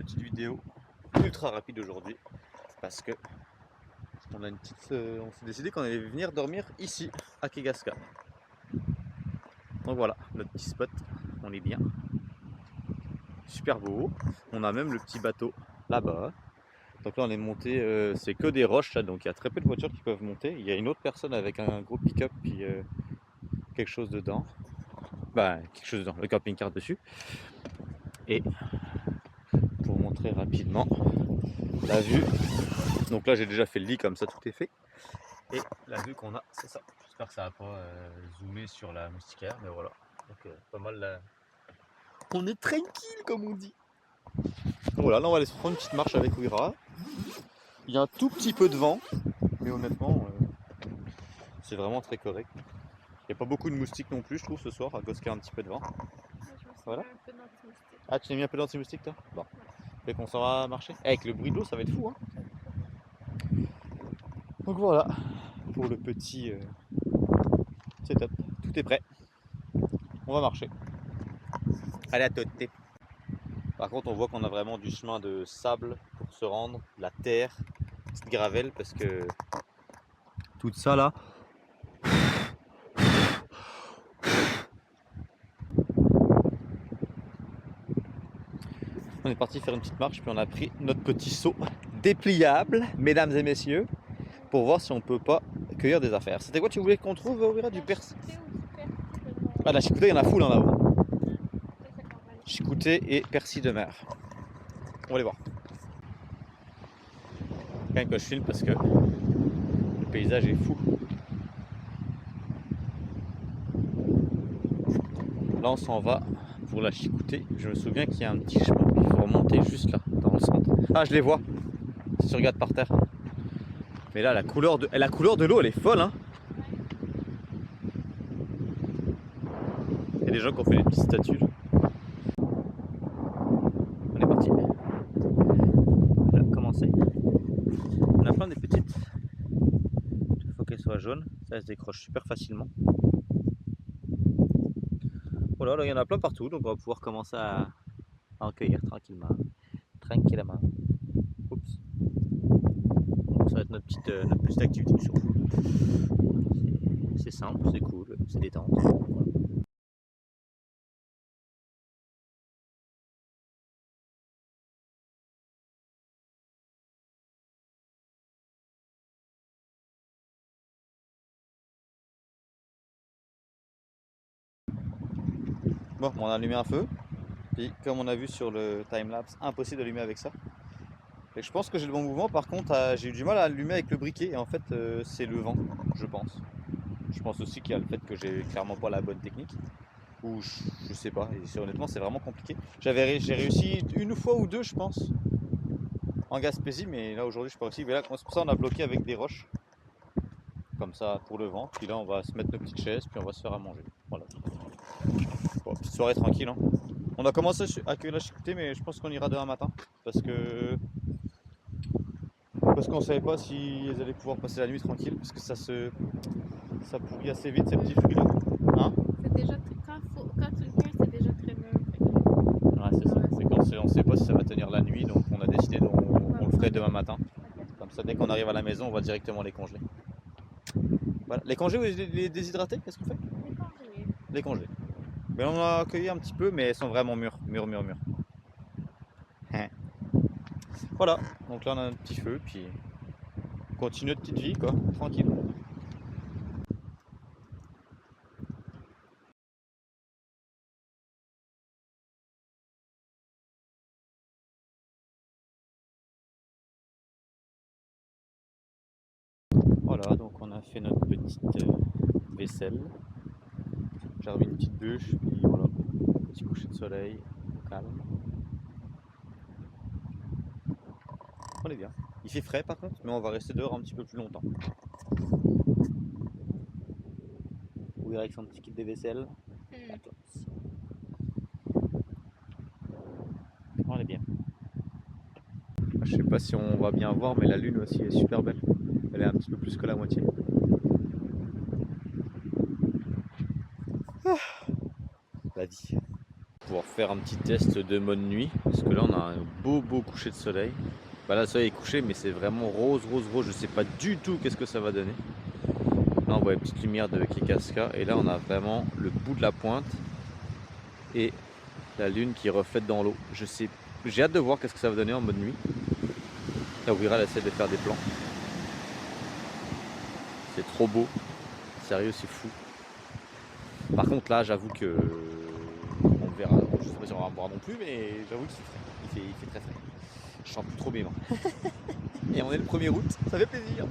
petite vidéo ultra rapide aujourd'hui parce que on s'est décidé qu'on allait venir dormir ici à Kegaska. Donc voilà, notre petit spot, on est bien. Super beau. On a même le petit bateau là-bas. Donc là on est monté, c'est que des roches là, donc il y a très peu de voitures qui peuvent monter. Il y a une autre personne avec un gros pick-up puis quelque chose dedans. Bah quelque chose dedans, le camping-car dessus. Et pour vous montrer rapidement la vue. Donc là j'ai déjà fait le lit, comme ça tout est fait. Et la vue qu'on a, c'est ça. J'espère que ça va pas zoomer sur la moustiquaire, mais voilà. Donc pas mal là. On est tranquille comme on dit. Donc voilà, là on va aller se prendre une petite marche avec Ouira. Il y a un tout petit peu de vent, mais honnêtement c'est vraiment très correct. Il n'y a pas beaucoup de moustiques non plus je trouve ce soir, à cause qu'il y a un petit peu de vent. Voilà. Ah, tu t'es mis un peu d'anti-moustique toi? Bon. Fait qu'on s'en va marcher. Avec le bruit de l'eau ça va être fou hein. Donc voilà, pour le petit setup. Tout est prêt. On va marcher. Allez à toute. Par contre on voit qu'on a vraiment du chemin de sable pour se rendre, de la terre, petite gravelle parce que tout ça là. On est parti faire une petite marche puis on a pris notre petit seau dépliable, mesdames et messieurs, pour voir si on peut pas cueillir des affaires. C'était quoi tu voulais qu'on trouve, Ouira? Du persil? Ah, la chicouté, il y en a full en là-haut. Chicouté et persil de mer. On va aller voir. Quand même que je filme parce que le paysage est fou. Là on s'en va pour la chicouté. Je me souviens qu'il y a un petit chemin, il faut remonter juste là, dans le centre. Ah, je les vois, si tu regardes par terre. Mais là la couleur de l'eau elle est folle hein. Il y a des gens qui ont fait des petites statues là. On est parti. On a commencé. On a plein des petites. Il faut qu'elles soient jaunes, ça se décroche super facilement. Voilà, là il y en a plein partout, donc on va pouvoir commencer à en cueillir tranquillement. Tranquillement. Oups. Donc ça va être notre petite activité du jour. C'est simple, c'est cool, c'est détente. Bon, on a allumé un feu. Puis comme on a vu sur le timelapse, impossible d'allumer avec ça. Et je pense que j'ai le bon mouvement, par contre j'ai eu du mal à allumer avec le briquet et en fait c'est le vent, je pense. Je pense aussi qu'il y a le fait que j'ai clairement pas la bonne technique. Ou je sais pas, et honnêtement c'est vraiment compliqué. J'ai réussi une fois ou deux je pense en Gaspésie, mais là aujourd'hui je suis pas réussi. Mais là c'est pour ça on a bloqué avec des roches. Comme ça pour le vent. Puis là on va se mettre nos petites chaises, puis on va se faire à manger. Voilà. Bon, petite soirée tranquille hein. On a commencé à cueillir la chicouté, mais je pense qu'on ira demain matin. Parce qu'on savait pas si elles allaient pouvoir passer la nuit tranquille, parce que ça pourrit assez vite ces petits fruits là. Hein? C'est déjà quand tu le cueilles, c'est déjà très mûr. Ouais, c'est ça. C'est qu'on sait pas si ça va tenir la nuit, donc on a décidé qu'on le ferait demain matin. Comme ça, dès qu'on arrive à la maison, on va directement les congeler. Voilà. Les congeler ou les déshydrater, qu'est-ce qu'on fait? Les congelés. Les congeler. Mais on a cueilli un petit peu, mais elles sont vraiment mûres. Mûres. Voilà, donc là on a un petit feu, puis on continue notre petite vie, quoi, tranquille. Voilà, donc on a fait notre petite vaisselle. J'ai remis une petite bûche, puis voilà, petit coucher de soleil, calme. On est bien. Il fait frais par contre, mais on va rester dehors un petit peu plus longtemps. Oui, avec son petit kit de vaisselle. On est bien. Je sais pas si on va bien voir, mais la lune aussi est super belle. Elle est un petit peu plus que la moitié. Ah, la vie. pouvoir faire un petit test de mode nuit. Parce que là, on a un beau coucher de soleil. Bah là, le soleil est couché, mais c'est vraiment rose. Je sais pas du tout qu'est-ce que ça va donner. Là, on voit les petites lumières de Kegaska. Et là, on a vraiment le bout de la pointe et la lune qui reflète dans l'eau. J'ai hâte de voir qu'est-ce que ça va donner en mode nuit. Là, Wira essaie de faire des plans. C'est trop beau. Sérieux, c'est fou. Par contre, là, j'avoue que on verra. Je sais pas si on va en boire non plus, mais j'avoue que c'est frais. Il fait très frais. Je sens plus trop bien. Et on est le 1er août, ça fait plaisir.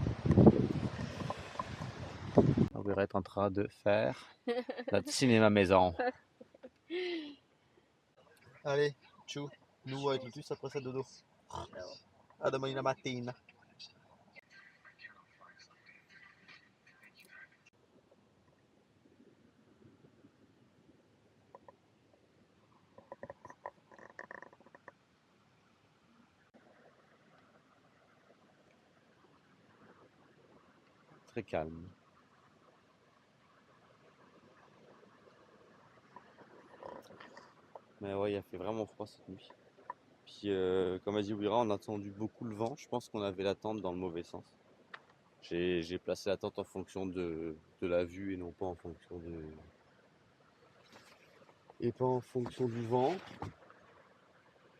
On va être en train de faire notre cinéma maison. Allez, tchou, nous avec le plus après ça dodo. À demain matin. Très calme. Mais ouais, il a fait vraiment froid cette nuit. Puis comme a dit Wira, on a attendu beaucoup le vent. Je pense qu'on avait la tente dans le mauvais sens. J'ai placé la tente en fonction de la vue et non pas en fonction du vent.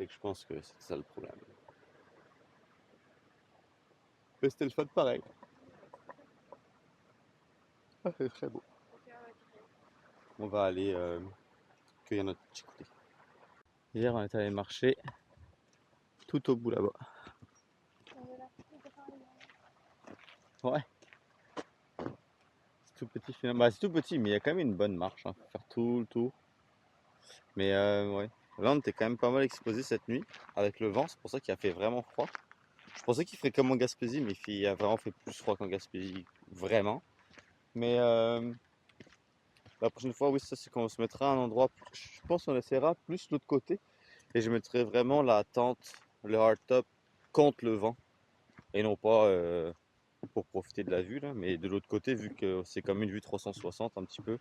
Et que je pense que c'est ça le problème. Mais c'était le fun pareil. Ah, c'est très beau. On va aller cueillir notre petit côté. Hier, on est allé marcher tout au bout là-bas. Ouais. C'est tout petit finalement. Bah, c'est tout petit, mais il y a quand même une bonne marche. Faut faire tout le tour. Mais ouais. Là, on était quand même pas mal exposé cette nuit avec le vent. C'est pour ça qu'il a fait vraiment froid. Je pensais qu'il ferait comme en Gaspésie, mais il a vraiment fait plus froid qu'en Gaspésie. Vraiment. Mais la prochaine fois, oui, ça c'est quand on se mettra à un endroit. Je pense qu'on essaiera plus l'autre côté. Et je mettrai vraiment la tente, le hardtop contre le vent. Et non pas pour profiter de la vue, là, mais de l'autre côté, vu que c'est comme une vue 360 un petit peu,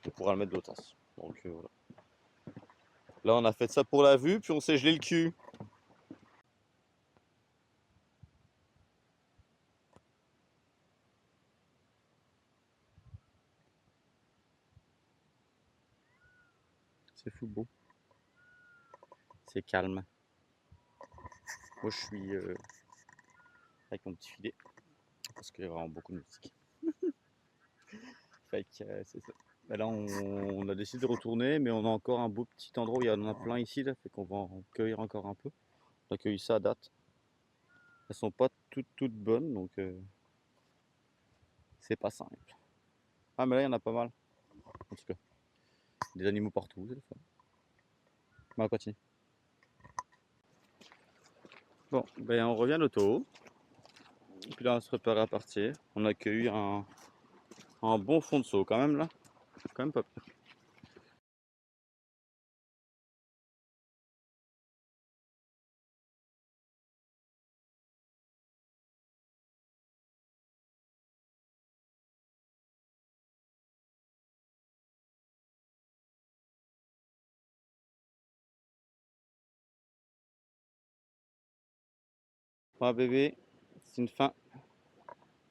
on pourra le mettre de l'autre sens. Donc voilà. Là, on a fait ça pour la vue, puis on s'est gelé le cul. C'est fou beau. C'est calme. Moi, je suis avec mon petit filet, parce qu'il y a vraiment beaucoup de musique. Fait que c'est ça. Ben là, on a décidé de retourner, mais on a encore un beau petit endroit où il y en a plein ici, là, fait qu'on va en cueillir encore un peu. On a cueilli ça à date. Elles sont pas toutes bonnes, donc c'est pas simple. Ah, mais là, il y en a pas mal. En tout cas, des animaux partout, c'est le fun. Mais on continue. Bon, ben on revient à l'auto. Puis là, on se prépare à partir. On a cueilli un bon fond de seau quand même là. Quand même pas pire. Bon, bébé, c'est une fin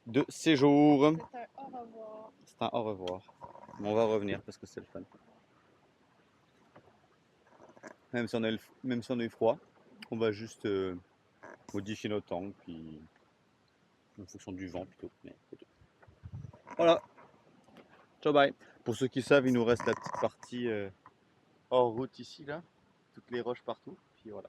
de séjour. C'est un au revoir. C'est un au revoir. Mais on va revenir parce que c'est le fun. Même si on a eu froid, on va juste modifier nos temps, puis en fonction du vent plutôt. Mais c'est tout. Voilà, ciao bye. Pour ceux qui savent, il nous reste la petite partie hors route ici là, toutes les roches partout, puis voilà.